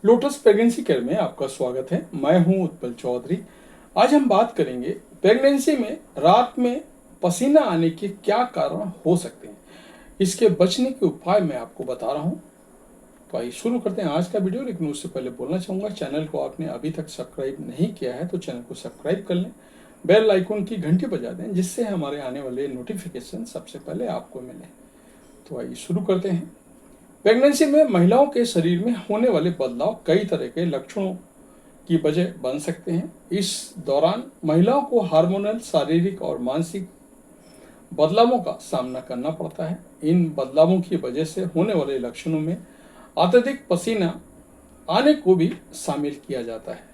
Lotus pregnancy care में आपका स्वागत है। मैं हूं उत्पल चौधरी। आज हम बात करेंगे प्रेगनेंसी में रात में पसीना आने के क्या कारण हो सकते हैं। इसके बचने के उपाय मैं आपको बता रहा हूं। तो आइए शुरू करते हैं आज का वीडियो। लेकिन उससे पहले बोलना चाहूँगा, चैनल को आपने अभी तक सब्सक्राइब नहीं किया है तो चैनल को सब्सक्राइब कर लें, बेल आइकन की घंटी बजा दें, जिससे हमारे आने वाले नोटिफिकेशन सबसे पहले आपको मिले। तो आइए शुरू करते हैं। प्रेगनेंसी में महिलाओं के शरीर में होने वाले बदलाव कई तरह के लक्षणों की वजह बन सकते हैं। इस दौरान महिलाओं को हार्मोनल, शारीरिक और मानसिक बदलावों का सामना करना पड़ता है। इन बदलावों की वजह से होने वाले लक्षणों में अत्यधिक पसीना आने को भी शामिल किया जाता है।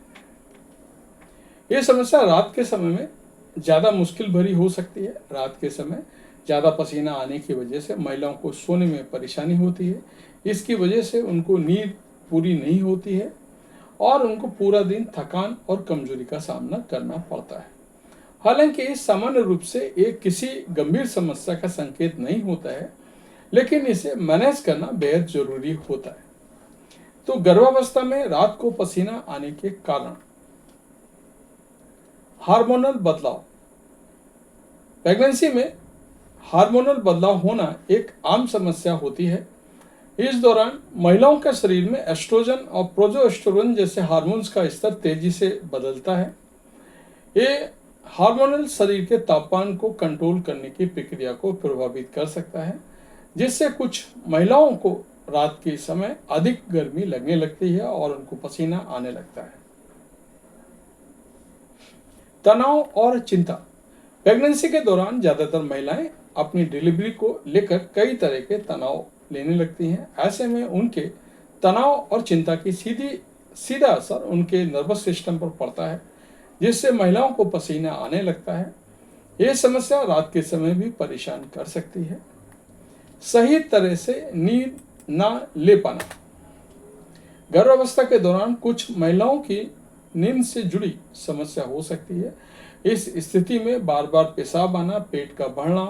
ये समस्या रात के समय में ज़्यादा मुश्किल भरी हो सकती है। रात के समय ज़्यादा पसीना आने की वजह से महिलाओं को सोने में परेशानी होती है। इसकी वजह से उनको नींद पूरी नहीं होती है और उनको पूरा दिन थकान और कमजोरी का सामना करना पड़ता है। हालांकि इस सामान्य रूप से एक किसी गंभीर समस्या का संकेत नहीं होता है, लेकिन इसे मैनेज करना बेहद जरूरी होता है। तो गर्भावस्था में रात को पसीना आने के कारण हार्मोनल बदलाव। प्रेगनेंसी में हार्मोनल बदलाव होना एक आम समस्या होती है। इस दौरान महिलाओं के शरीर में एस्ट्रोजन और प्रोजेस्टेरोन जैसे हार्मोन्स का स्तर तेजी से बदलता है। ये हार्मोनल शरीर के तापमान को कंट्रोल करने की प्रक्रिया को प्रभावित कर सकता है, जिससे कुछ महिलाओं को रात के समय अधिक गर्मी लगने लगती है और उनको पसीना आने लगता है। तनाव और चिंता। प्रेगनेंसी के दौरान ज्यादातर महिलाएं अपनी डिलीवरी को लेकर कई तरह के तनाव लेने लगती हैं। ऐसे में उनके तनाव और चिंता की सीधा असर उनके नर्वस सिस्टम पर पड़ता है, जिससे महिलाओं को पसीना आने लगता है। यह समस्या रात के समय भी परेशान कर सकती है। सही तरह से नींद ना ले पाना। गर्भावस्था के दौरान कुछ महिलाओं की नींद से जुड़ी समस्या हो सकती है। इस स्थिति में बार बार पेशाब आना, पेट का बढ़ना,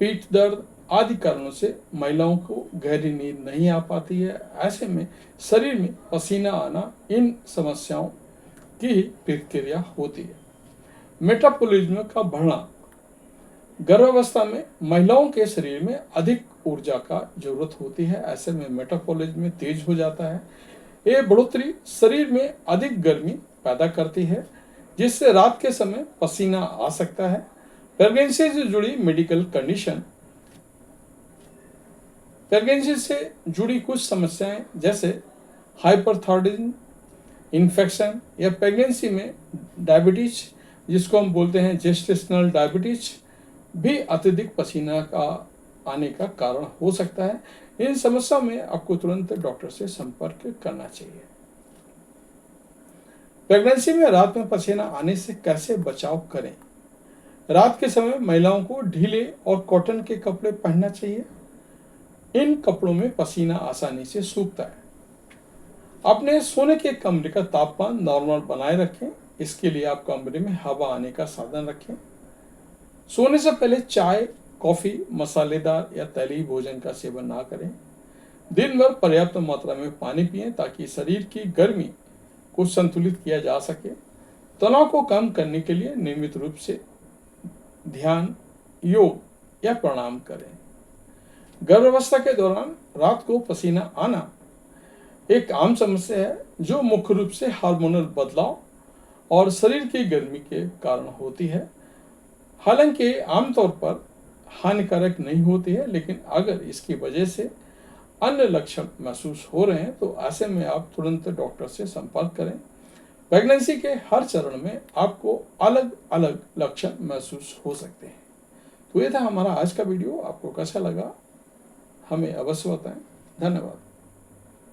पीठ दर्द आदि कारणों से महिलाओं को गहरी नींद नहीं आ पाती है। ऐसे में शरीर में पसीना आना इन समस्याओं की प्रतिक्रिया होती है। मेटाबॉलिज्म का बढ़ना। गर्भावस्था में महिलाओं के शरीर में अधिक ऊर्जा का जरूरत होती है। ऐसे में मेटाबॉलिज्म तेज हो जाता है। ये बढ़ोतरी शरीर में अधिक गर्मी पैदा करती है, जिससे रात के समय पसीना आ सकता है। प्रेगनेंसी से जुड़ी मेडिकल कंडीशन। प्रेगनेंसी से जुड़ी कुछ समस्याएं जैसे हाइपरथायरॉयडिज्म, इन्फेक्शन या प्रेगनेंसी में डायबिटीज, जिसको हम बोलते हैं जेस्टेशनल डायबिटीज, भी अत्यधिक पसीना का आने का कारण हो सकता है। इन समस्याओं में आपको तुरंत डॉक्टर से संपर्क करना चाहिए। प्रेगनेंसी में रात में पसीना आने से कैसे बचाव करें। रात के समय महिलाओं को ढीले और कॉटन के कपड़े पहनना चाहिए। इन कपड़ों में पसीना आसानी से सूखता है। अपने सोने के कमरे का तापमान नॉर्मल बनाए रखें। इसके लिए आप कमरे में हवा आने का साधन रखें। सोने से पहले चाय, कॉफी, मसालेदार या तैलीय भोजन का सेवन ना करें। दिन भर पर्याप्त मात्रा में पानी पिएं ताकि शरीर की गर्मी को संतुलित किया जा सके। तनाव को कम करने के लिए नियमित रूप से ध्यान, योग या प्राणायाम करें। गर्भावस्था के दौरान रात को पसीना आना एक आम समस्या है, जो मुख्य रूप से हार्मोनल बदलाव और शरीर की गर्मी के कारण होती है। हालांकि आमतौर पर हानिकारक नहीं होती है, लेकिन अगर इसकी वजह से अन्य लक्षण महसूस हो रहे हैं तो ऐसे में आप तुरंत डॉक्टर से संपर्क करें। प्रेगनेंसी के हर चरण में आपको अलग अलग लक्षण महसूस हो सकते हैं। तो ये था हमारा आज का वीडियो। आपको कैसा लगा हमें अवश्य बताएं। धन्यवाद।